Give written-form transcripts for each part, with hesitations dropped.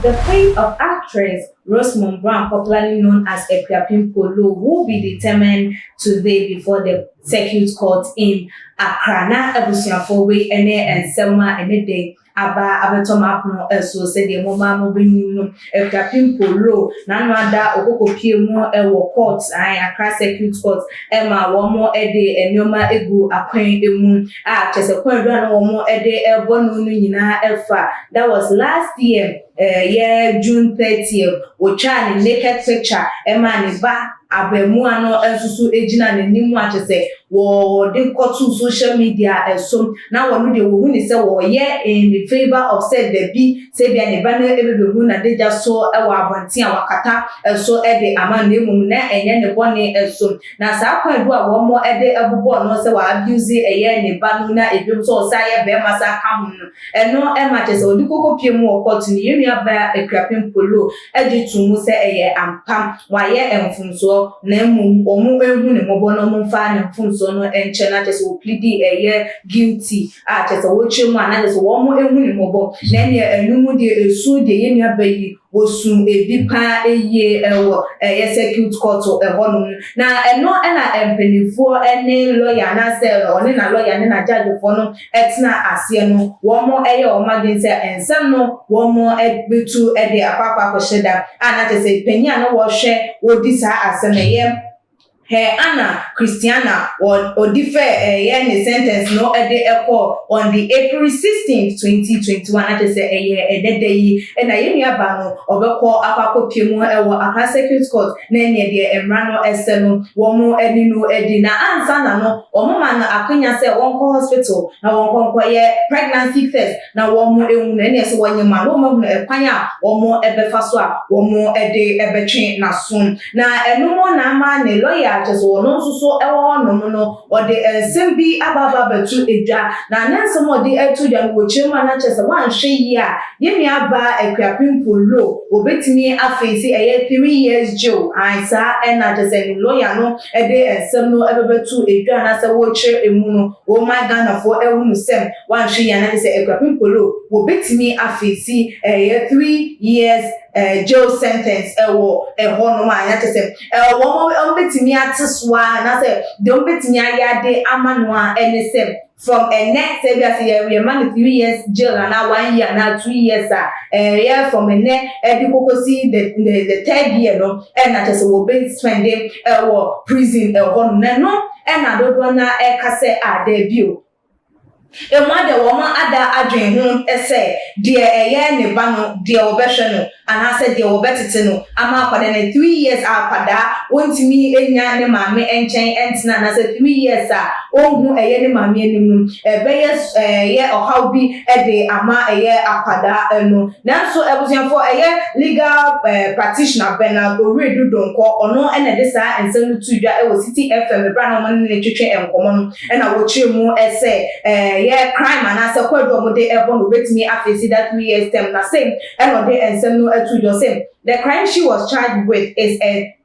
The fate of actress Rosamund Brown, popularly known as Ekuapim Polo, will be determined today before the circuit court in Accra. Na ebusuafo we ene ensema ene de aba abetoma apono eso se de moma mo benim no Ekuapim Polo na no ada okokopie mu ewo court Accra circuit court ema wo mo ede enioma egu akwan emu a chese kwan dua no wo mo ede ebo no nyina efa. That was last year June 30th. Ochani naked picture emani ba abemu ano ensusu ejina n'animu achese wo de kotu social media esom na wo no de wo hu ni se wo ye in the favor of said the bi se bia ne ba na ebebehu na deja so ewo abonti a wakata eso ede amane mum na enye ne bone esom na sa kwadu a wo mo ede abubo no se wa abuse eye ne ba no na ebim so sa ye be masa ka hu no eno ema chese odi kokopie mu okot ni yenu aba Ekuapim Polo eji tumu se eye ampam wa ye emfunso na omu ehu ne mobo no mfa ne mfunso no enche na chese wo plead guilty a chese wo chemu ana chese wo mu ehu ne mobo na ne enumu de esu de yenu abayi wosu edipa eye ewo circuit court ehonu na eno na empenifo ene lawyer na se oni na lawyer ne na judge fo no etina ase no wo mo eye o magen se ensem no wo mo ebetu ede apapa ko sheda ana chese penya no wo hwe wo di sa ase na ye Anna Christiana or differ any sentence no ede echo on the April 16th 2021 at say day and I yemi aba no obekọ akwakopi mu ewo Accra circuit court na enye de emra no ese no wo mu eni no edi na ansa na no omo ma na akwanya say won ko hospital na won ko ye pregnancy test na wo mu ewu na eni ese wonye ma no mo ekwanya wo mu ebefa so a wo mu ede ebetwe na sun na enu mo na ama ne lawyer so no so ewo no no o de sembi ababa betu edwa na nansom o de etu dwa wo chema na chese wan hwe yi a yemi aba Ekuapim Polo obetimi afesi 3 years jail ansa ena chese ni lawyer no e de ensem no ebebetu edwa na se wo chire emu no o my Ghana for ewu no sem wan hwe ya na chese Ekuapim Polo obetimi afesi 3 years jail sentence ewo eho no anya chese wo betimi atiswa na say de betimi ayade amanoa enesem from a next we man 3 years jail and now 1 year now 2 years yeah from a next edukosi the third year no and na chese wo be spending prison no and na dodo na kase ade bio emade wo ma ada adwen hu ese de eye ne ba no de obehwe no ana se de obetete no ama akwada na 3 years akwada wontimi enya ne maame enchen entina na se 3 years a onhu eye ne maame anim ebe ye ohaw bi ede ama eye akwada no nanso ebusianfo eye legal practitioner Bernard Oredu Donko ono ene de sa ensenu tudwa ewo City FM bra na mo ne twetwe enkomo no ena wo chiremu ese crime and as a kwado mo de ebo no betimi afesi that 3 years term na same and de ensem no etu jo same. The crime she was charged with is a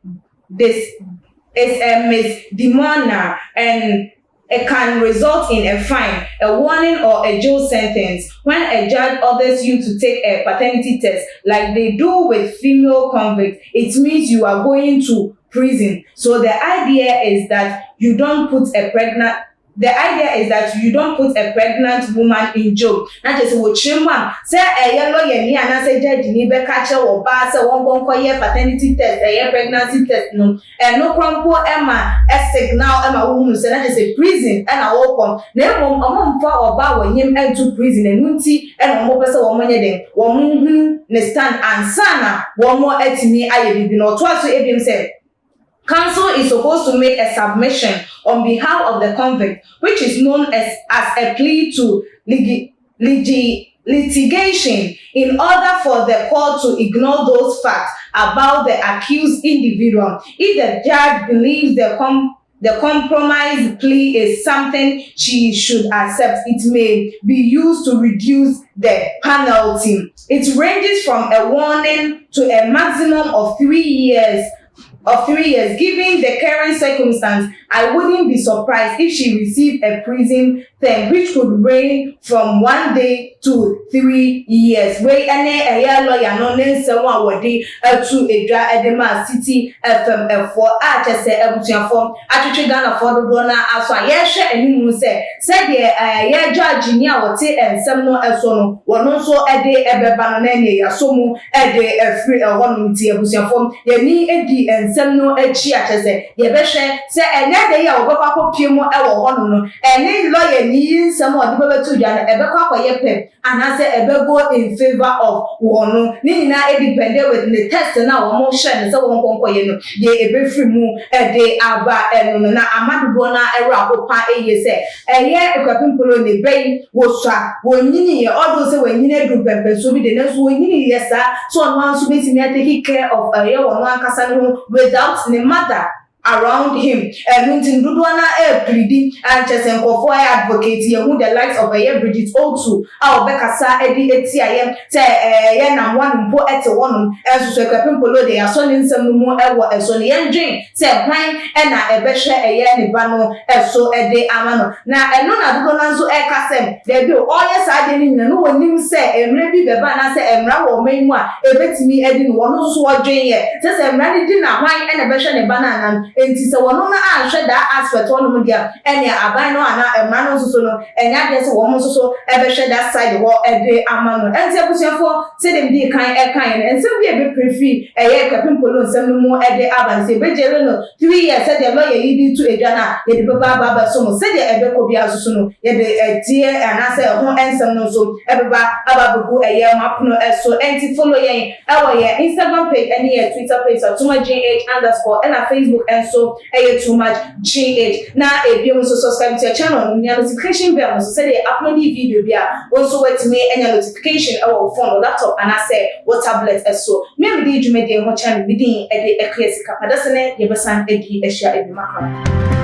misdemeanor and it can result in a fine, a warning, or a jail sentence when a judge orders you to take a paternity test like they do with female convicts. It means you are going to prison. So the idea is that you don't put a pregnant woman in jail. That is what chima say yellow ye na say judge ni be catch or ba say won go paternity test pregnancy test no no crumpo Emma a signal Emma woman say that is a prison and a welcome na mom omfa oba wanyem into prison enunti and omo pese wo monye den wo hu ne stand ansana wo mo atimi aye bibi no to aso ebim say counsel is supposed to make a submission on behalf of the convict, which is known as a plea to litigation, in order for the court to ignore those facts about the accused individual. If the judge believes the compromise plea is something she should accept, it may be used to reduce the penalty. It ranges from a warning to a maximum of 3 years of 3 years. Given the current circumstance, I wouldn't be surprised if she received a prison term which could range from 1 day to 3 years. Wey ene eya lawyer no nensem a wodi atu edwa edema City FM F4 a chese ebutuafo atwetwe Ghana for do na aso a ye hwe animu se de ye judge ni a wote ensem no eso no wono so ede ebeba no na ne yasomu ede free ehonum ti ebutuafo ye ni edi ensem no achi a chese ye be hwe se enye de ya obekwa akopie mu ewo hono no ene lawyer ni nsem o de bebetu dwa na ebekwa akoye pem anase ebego in favor of wono ni nyina depend with the test na wo mo hwe ne se won konkoye no ye ebe free mu de aba eno na amadodo na ewe akopa eye se eye ekwapimpolo ne bei wo swa wonyini ye odo se wonyini du pepe so bi de na so wonyini ye sa so no anso betimi take care of ye wono ankasa no without the mother around him and dodo na pleading and chesen kofo advocate ye who the likes of Bridget Otu a obekasa edi eti aye se ye nam one mpo ete wonum enso ekwapimpolo de aso ne nsem no mu ewo eso ne yendwen se kwan na ebehwe eye ne ba no eso ede ama no na eno na dodo na nso ekasem de bi o ye sa de ni nyina no wonim se emre bi beba na se emra wo manmu a ebetimi edi no wono so wodwen ye se emra ni di na hwan na ebehwe ne ba na enti se wono na ahwe da aspect wono mu dia ene aban no ana emra no so no enya de se wo mo so ebehwe da side wo ede ama no enti abusuafo se dem di kan ensem bi ebe prefi eye Ekwapimpolo nsem no mu ede aban se bejere no 3 years se de lawyer yidi to edwana ye de baba so mo se de ebe ko bia so no ye de tie ana se ho ensem no so ebeba ababugu eye mapono eso enti follow ye ewo ye Instagram page and ye Twitter page so @tumagh_ and Facebook and so too much gh na ebio so subscribe to your channel nya notification bell so say they upload the video bia also wait me any notification our phone or laptop and I say what tablet so me be the jumede ho channel be din e de ekwesika padasene ye besan edi ehia ebi makwa.